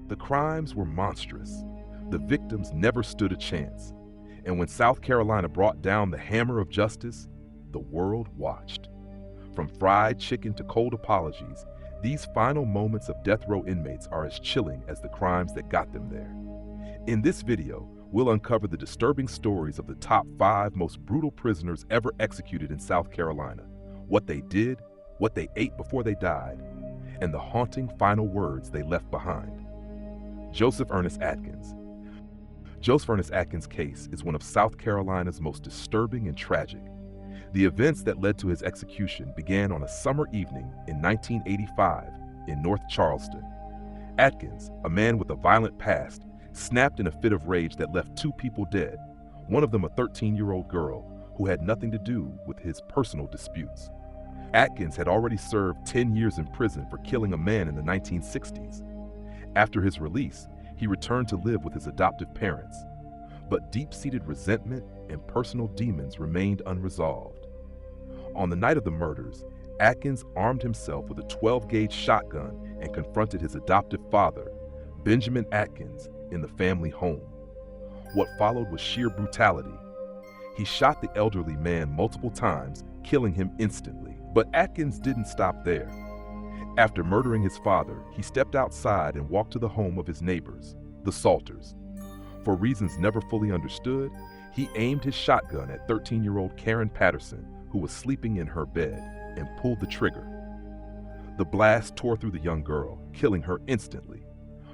The crimes were monstrous. The victims never stood a chance. And when South Carolina brought down the hammer of justice, the world watched. From fried chicken to cold apologies, these final moments of death row inmates are as chilling as the crimes that got them there. In this video, we'll uncover the disturbing stories of the top 5 most brutal prisoners ever executed in South Carolina, what they did, what they ate before they died, and the haunting final words they left behind. Joseph Ernest Atkins. Joseph Ernest Atkins' case is one of South Carolina's most disturbing and tragic. The events that led to his execution began on a summer evening in 1985 in North Charleston. Atkins, a man with a violent past, snapped in a fit of rage that left 2 people dead, one of them a 13-year-old girl who had nothing to do with his personal disputes. Atkins had already served 10 years in prison for killing a man in the 1960s. After his release, he returned to live with his adoptive parents, but deep-seated resentment and personal demons remained unresolved. On the night of the murders, Atkins armed himself with a 12-gauge shotgun and confronted his adoptive father, Benjamin Atkins, in the family home. What followed was sheer brutality. He shot the elderly man multiple times, killing him instantly. But Atkins didn't stop there. After murdering his father, he stepped outside and walked to the home of his neighbors, the Salters. For reasons never fully understood, he aimed his shotgun at 13-year-old Karen Patterson, who was sleeping in her bed, and pulled the trigger. The blast tore through the young girl, killing her instantly.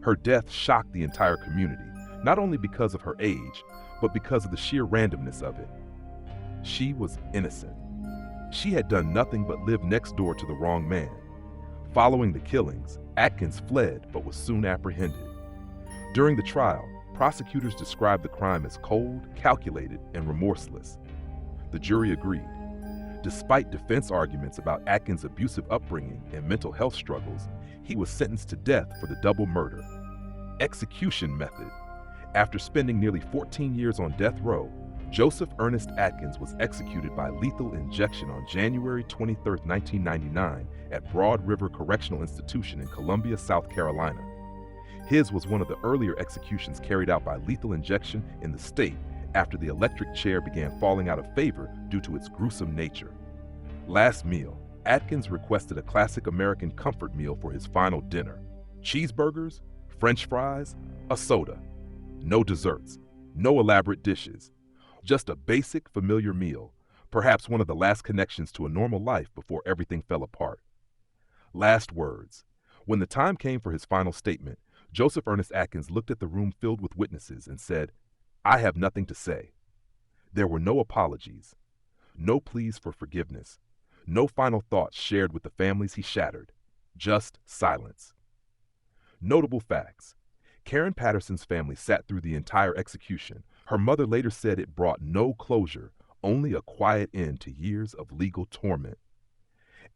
Her death shocked the entire community, not only because of her age, but because of the sheer randomness of it. She was innocent. She had done nothing but live next door to the wrong man. Following the killings, Atkins fled but was soon apprehended. During the trial, prosecutors described the crime as cold, calculated, and remorseless. The jury agreed. Despite defense arguments about Atkins' abusive upbringing and mental health struggles, he was sentenced to death for the double murder. Execution method. After spending nearly 14 years on death row, Joseph Ernest Atkins was executed by lethal injection on January 23, 1999 at Broad River Correctional Institution in Columbia, South Carolina. His was one of the earlier executions carried out by lethal injection in the state after the electric chair began falling out of favor due to its gruesome nature. Last meal, Atkins requested a classic American comfort meal for his final dinner. Cheeseburgers, French fries, a soda. No desserts, no elaborate dishes. Just a basic, familiar meal, perhaps one of the last connections to a normal life before everything fell apart. Last words. When the time came for his final statement, Joseph Ernest Atkins looked at the room filled with witnesses and said, "I have nothing to say." There were no apologies, no pleas for forgiveness, no final thoughts shared with the families he shattered, just silence. Notable facts. Karen Patterson's family sat through the entire execution. Her mother later said it brought no closure, only a quiet end to years of legal torment.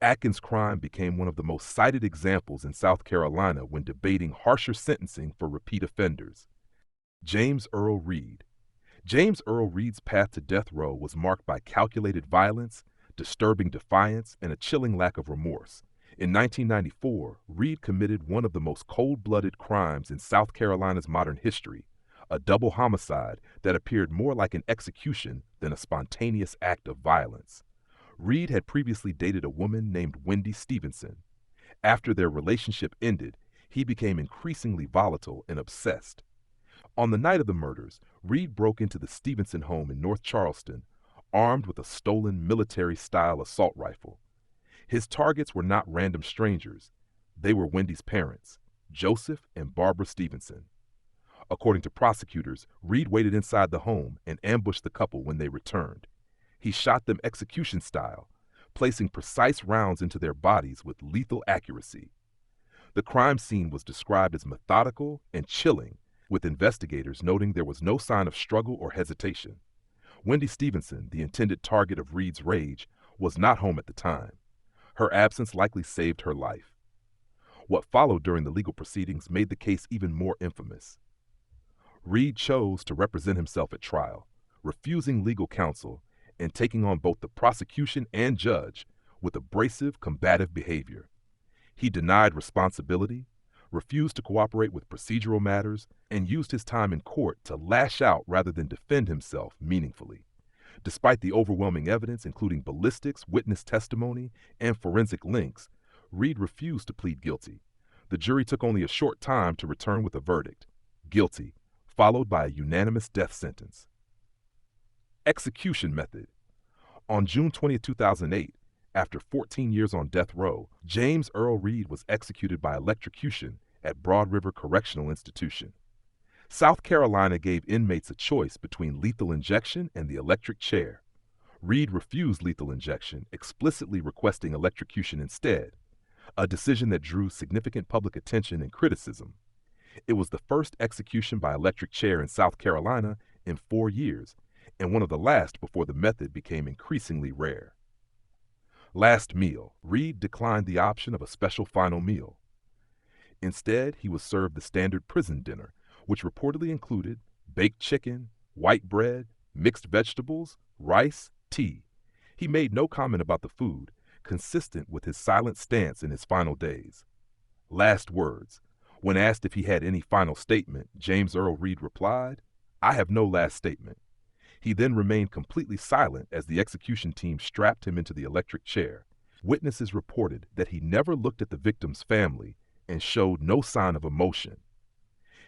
Atkins' crime became one of the most cited examples in South Carolina when debating harsher sentencing for repeat offenders. James Earl Reed. James Earl Reed's path to death row was marked by calculated violence, disturbing defiance, and a chilling lack of remorse. In 1994, Reed committed one of the most cold-blooded crimes in South Carolina's modern history, a double homicide that appeared more like an execution than a spontaneous act of violence. Reed had previously dated a woman named Wendy Stevenson. After their relationship ended, he became increasingly volatile and obsessed. On the night of the murders, Reed broke into the Stevenson home in North Charleston, armed with a stolen military-style assault rifle. His targets were not random strangers. They were Wendy's parents, Joseph and Barbara Stevenson. According to prosecutors, Reed waited inside the home and ambushed the couple when they returned. He shot them execution style, placing precise rounds into their bodies with lethal accuracy. The crime scene was described as methodical and chilling, with investigators noting there was no sign of struggle or hesitation. Wendy Stevenson, the intended target of Reed's rage, was not home at the time. Her absence likely saved her life. What followed during the legal proceedings made the case even more infamous. Reed chose to represent himself at trial, refusing legal counsel and taking on both the prosecution and judge with abrasive, combative behavior. He denied responsibility, refused to cooperate with procedural matters, and used his time in court to lash out rather than defend himself meaningfully. Despite the overwhelming evidence, including ballistics, witness testimony, and forensic links, Reed refused to plead guilty. The jury took only a short time to return with a verdict: guilty, followed by a unanimous death sentence. Execution method. On June 20, 2008, after 14 years on death row, James Earl Reed was executed by electrocution at Broad River Correctional Institution. South Carolina gave inmates a choice between lethal injection and the electric chair. Reed refused lethal injection, explicitly requesting electrocution instead, a decision that drew significant public attention and criticism. It was the first execution by electric chair in South Carolina in 4 years, and one of the last before the method became increasingly rare. Last meal. Reed declined the option of a special final meal. Instead, he was served the standard prison dinner, which reportedly included baked chicken, white bread, mixed vegetables, rice, tea. He made no comment about the food, consistent with his silent stance in his final days. Last words. When asked if he had any final statement, James Earl Reed replied, "I have no last statement." He then remained completely silent as the execution team strapped him into the electric chair. Witnesses reported that he never looked at the victim's family and showed no sign of emotion.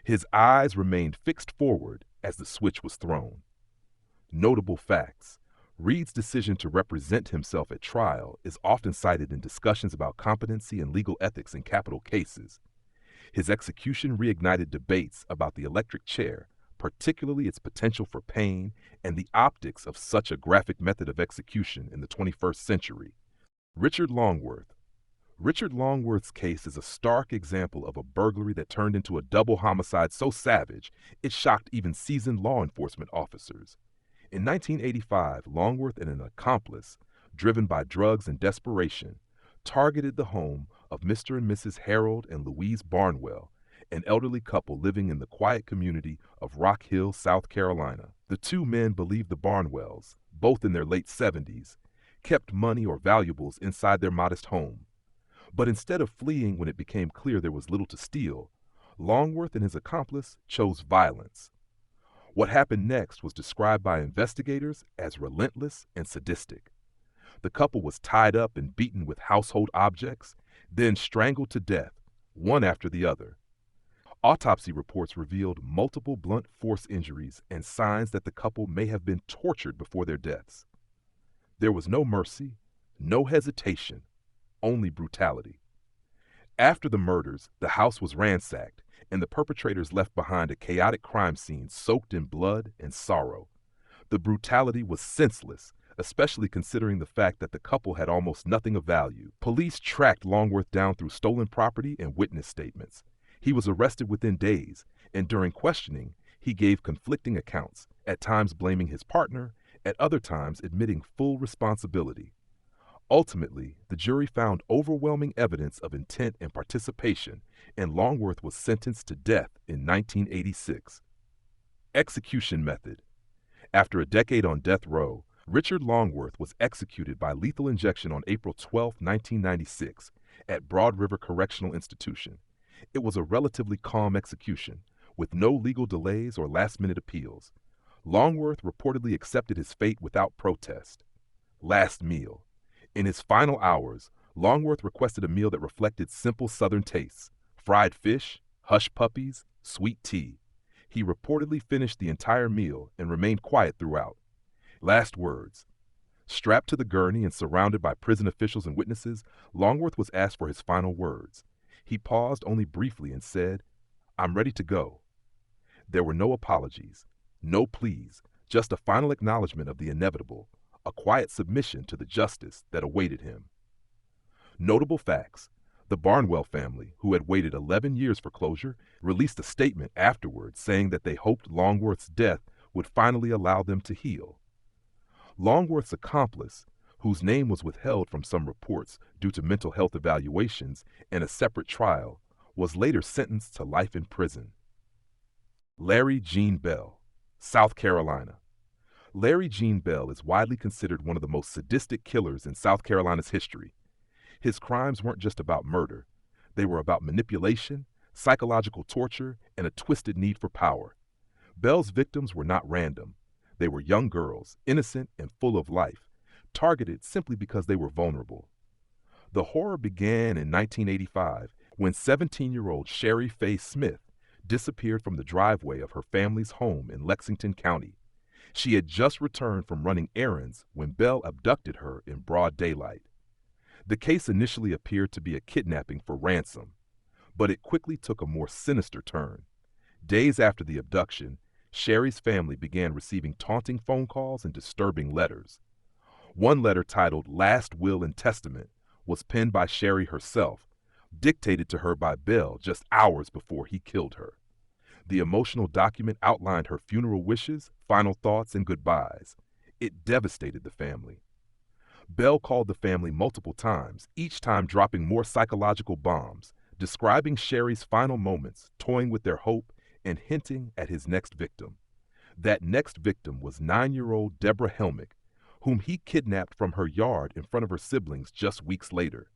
His eyes remained fixed forward as the switch was thrown. Notable facts. Reed's decision to represent himself at trial is often cited in discussions about competency and legal ethics in capital cases. His execution reignited debates about the electric chair, particularly its potential for pain and the optics of such a graphic method of execution in the 21st century. Richard Longworth. Richard Longworth's case is a stark example of a burglary that turned into a double homicide so savage it shocked even seasoned law enforcement officers. In 1985, Longworth and an accomplice, driven by drugs and desperation, targeted the home of Mr. and Mrs. Harold and Louise Barnwell, an elderly couple living in the quiet community of Rock Hill, South Carolina. The two men believed the Barnwells, both in their late 70s, kept money or valuables inside their modest home. But instead of fleeing when it became clear there was little to steal, Longworth and his accomplice chose violence. What happened next was described by investigators as relentless and sadistic. The couple was tied up and beaten with household objects, then strangled to death, one after the other. Autopsy reports revealed multiple blunt force injuries and signs that the couple may have been tortured before their deaths. There was no mercy, no hesitation, only brutality. After the murders, the house was ransacked, and the perpetrators left behind a chaotic crime scene soaked in blood and sorrow. The brutality was senseless, especially considering the fact that the couple had almost nothing of value. Police tracked Longworth down through stolen property and witness statements. He was arrested within days, and during questioning, he gave conflicting accounts, at times blaming his partner, at other times admitting full responsibility. Ultimately, the jury found overwhelming evidence of intent and participation, and Longworth was sentenced to death in 1986. Execution method. After a decade on death row, Richard Longworth was executed by lethal injection on April 12, 1996, at Broad River Correctional Institution. It was a relatively calm execution, with no legal delays or last-minute appeals. Longworth reportedly accepted his fate without protest. Last meal. In his final hours, Longworth requested a meal that reflected simple Southern tastes: fried fish, hush puppies, sweet tea. He reportedly finished the entire meal and remained quiet throughout. Last words. Strapped to the gurney and surrounded by prison officials and witnesses, Longworth was asked for his final words. He paused only briefly and said, "I'm ready to go." There were no apologies, no pleas, just a final acknowledgement of the inevitable, a quiet submission to the justice that awaited him. Notable facts. The Barnwell family, who had waited 11 years for closure, released a statement afterwards saying that they hoped Longworth's death would finally allow them to heal. Longworth's accomplice, whose name was withheld from some reports due to mental health evaluations and a separate trial, was later sentenced to life in prison. Larry Gene Bell, South Carolina. Larry Gene Bell is widely considered one of the most sadistic killers in South Carolina's history. His crimes weren't just about murder. They were about manipulation, psychological torture, and a twisted need for power. Bell's victims were not random. They were young girls, innocent and full of life, targeted simply because they were vulnerable. The horror began in 1985 when 17-year-old Sherry Faye Smith disappeared from the driveway of her family's home in Lexington County. She had just returned from running errands when Bell abducted her in broad daylight. The case initially appeared to be a kidnapping for ransom, but it quickly took a more sinister turn. Days after the abduction, Sherry's family began receiving taunting phone calls and disturbing letters. One letter titled Last Will and Testament was penned by Sherry herself, dictated to her by Bell just hours before he killed her. The emotional document outlined her funeral wishes, final thoughts, and goodbyes. It devastated the family. Bell called the family multiple times, each time dropping more psychological bombs, describing Sherry's final moments, toying with their hope, and hinting at his next victim. That next victim was 9-year-old Deborah Helmick, whom he kidnapped from her yard in front of her siblings just weeks later.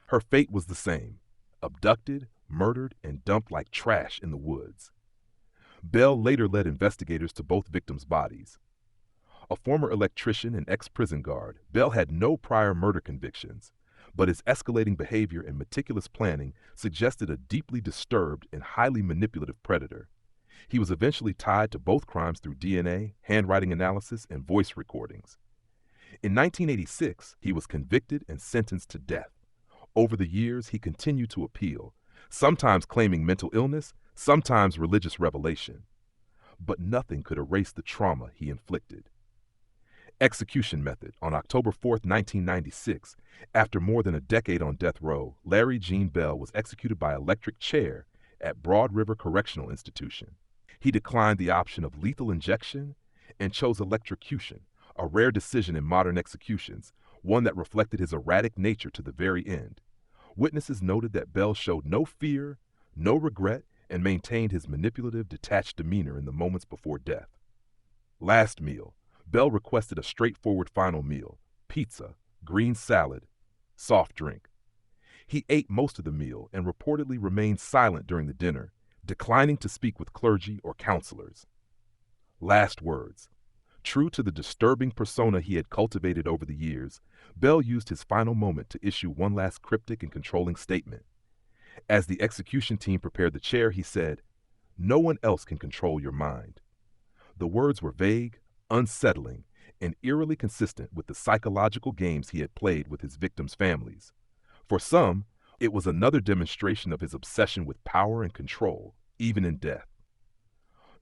Her fate was the same: abducted, murdered, and dumped like trash in the woods. Bell later led investigators to both victims' bodies. A former electrician and ex-prison guard, Bell had no prior murder convictions, but his escalating behavior and meticulous planning suggested a deeply disturbed and highly manipulative predator. He was eventually tied to both crimes through DNA, handwriting analysis, and voice recordings. In 1986, he was convicted and sentenced to death. Over the years, he continued to appeal, sometimes claiming mental illness, sometimes religious revelation. But nothing could erase the trauma he inflicted. Execution method. On October 4, 1996, after more than a decade on death row, Larry Gene Bell was executed by electric chair at Broad River Correctional Institution. He declined the option of lethal injection and chose electrocution, a rare decision in modern executions, one that reflected his erratic nature to the very end. Witnesses noted that Bell showed no fear, no regret, and maintained his manipulative, detached demeanor in the moments before death. Last meal. Bell requested a straightforward final meal: pizza, green salad, soft drink. He ate most of the meal and reportedly remained silent during the dinner, declining to speak with clergy or counselors. Last words. True to the disturbing persona he had cultivated over the years, Bell used his final moment to issue one last cryptic and controlling statement. As the execution team prepared the chair, he said, "No one else can control your mind." The words were vague, unsettling, and eerily consistent with the psychological games he had played with his victims' families. For some, it was another demonstration of his obsession with power and control, even in death.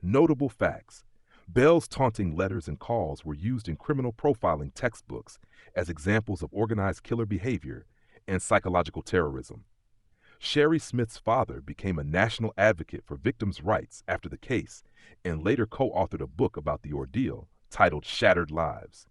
Notable facts. Bell's taunting letters and calls were used in criminal profiling textbooks as examples of organized killer behavior and psychological terrorism. Sherry Smith's father became a national advocate for victims' rights after the case and later co-authored a book about the ordeal titled Shattered Lives.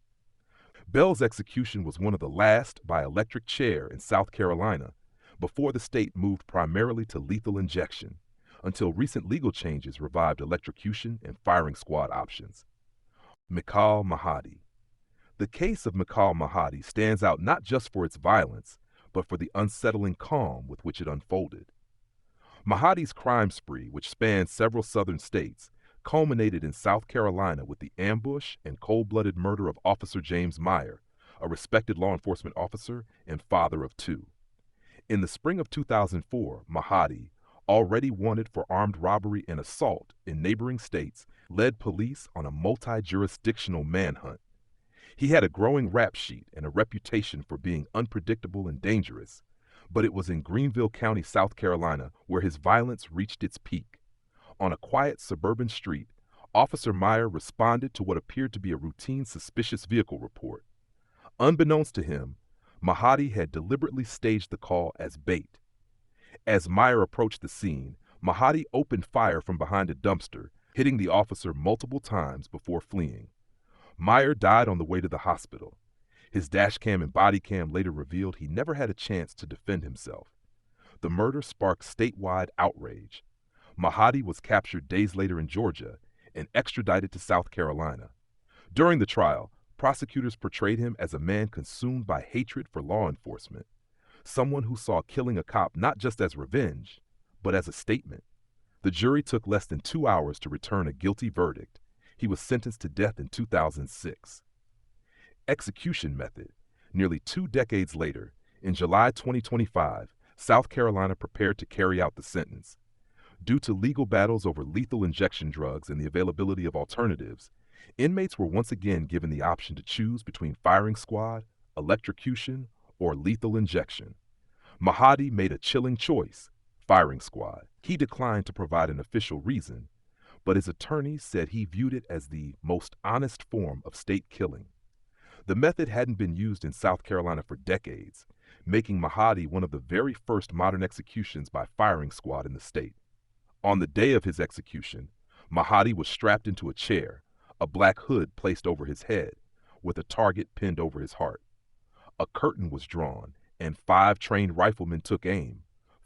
Bell's execution was one of the last by electric chair in South Carolina before the state moved primarily to lethal injection, until recent legal changes revived electrocution and firing squad options. Miqal Mahadi. The case of Miqal Mahadi stands out not just for its violence, but for the unsettling calm with which it unfolded. Mahadi's crime spree, which spanned several southern states, culminated in South Carolina with the ambush and cold-blooded murder of Officer James Meyer, a respected law enforcement officer and father of two. In the spring of 2004, Mahadi, already wanted for armed robbery and assault in neighboring states, led police on a multi-jurisdictional manhunt. He had a growing rap sheet and a reputation for being unpredictable and dangerous, but it was in Greenville County, South Carolina, where his violence reached its peak. On a quiet suburban street, Officer Meyer responded to what appeared to be a routine suspicious vehicle report. Unbeknownst to him, Mahadi had deliberately staged the call as bait. As Meyer approached the scene, Mahadi opened fire from behind a dumpster, hitting the officer multiple times before fleeing. Meyer died on the way to the hospital. His dashcam and body cam later revealed he never had a chance to defend himself. The murder sparked statewide outrage. Mahadi was captured days later in Georgia and extradited to South Carolina. During the trial, prosecutors portrayed him as a man consumed by hatred for law enforcement, someone who saw killing a cop not just as revenge, but as a statement. The jury took less than 2 hours to return a guilty verdict. He was sentenced to death in 2006. Execution method. Nearly 2 decades later, in July 2025, South Carolina prepared to carry out the sentence. Due to legal battles over lethal injection drugs and the availability of alternatives, inmates were once again given the option to choose between firing squad, electrocution, or lethal injection. Mahdi made a chilling choice, firing squad. He declined to provide an official reason, but his attorneys said he viewed it as the most honest form of state killing. The method hadn't been used in South Carolina for decades, making Mahdi one of the very first modern executions by firing squad in the state. On the day of his execution, Mahdi was strapped into a chair, a black hood placed over his head, with a target pinned over his heart. A curtain was drawn, and 5 trained riflemen took aim,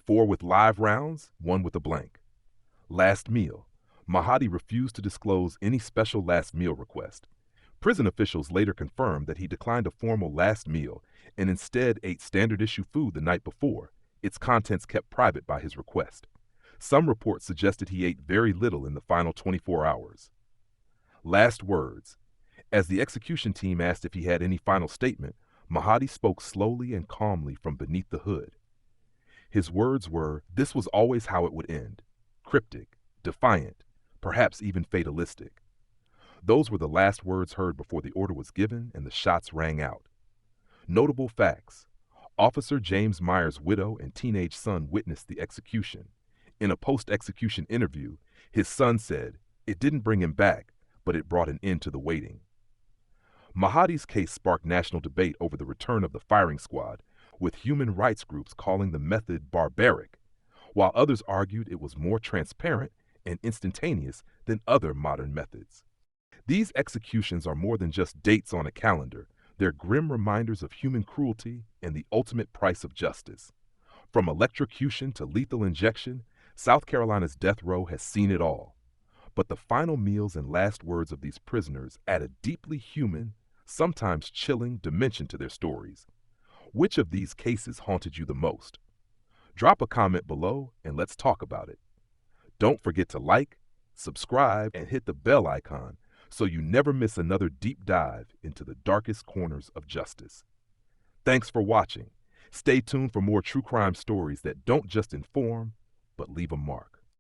4 with live rounds, 1 with a blank. Last meal. Mahdi refused to disclose any special last meal request. Prison officials later confirmed that he declined a formal last meal and instead ate standard issue food the night before, its contents kept private by his request. Some reports suggested he ate very little in the final 24 hours. Last words. As the execution team asked if he had any final statement, Mahdi spoke slowly and calmly from beneath the hood. His words were, "This was always how it would end." Cryptic, defiant, perhaps even fatalistic. Those were the last words heard before the order was given and the shots rang out. Notable facts. Officer James Myers' widow and teenage son witnessed the execution. In a post-execution interview, his son said, "It didn't bring him back, but it brought an end to the waiting." Mahdi's case sparked national debate over the return of the firing squad, with human rights groups calling the method barbaric, while others argued it was more transparent and instantaneous than other modern methods. These executions are more than just dates on a calendar. They're grim reminders of human cruelty and the ultimate price of justice. From electrocution to lethal injection, South Carolina's death row has seen it all. But the final meals and last words of these prisoners add a deeply human, sometimes chilling dimension to their stories. Which of these cases haunted you the most? Drop a comment below and let's talk about it. Don't forget to like, subscribe, and hit the bell icon so you never miss another deep dive into the darkest corners of justice. Thanks for watching. Stay tuned for more true crime stories that don't just inform, but leave a mark.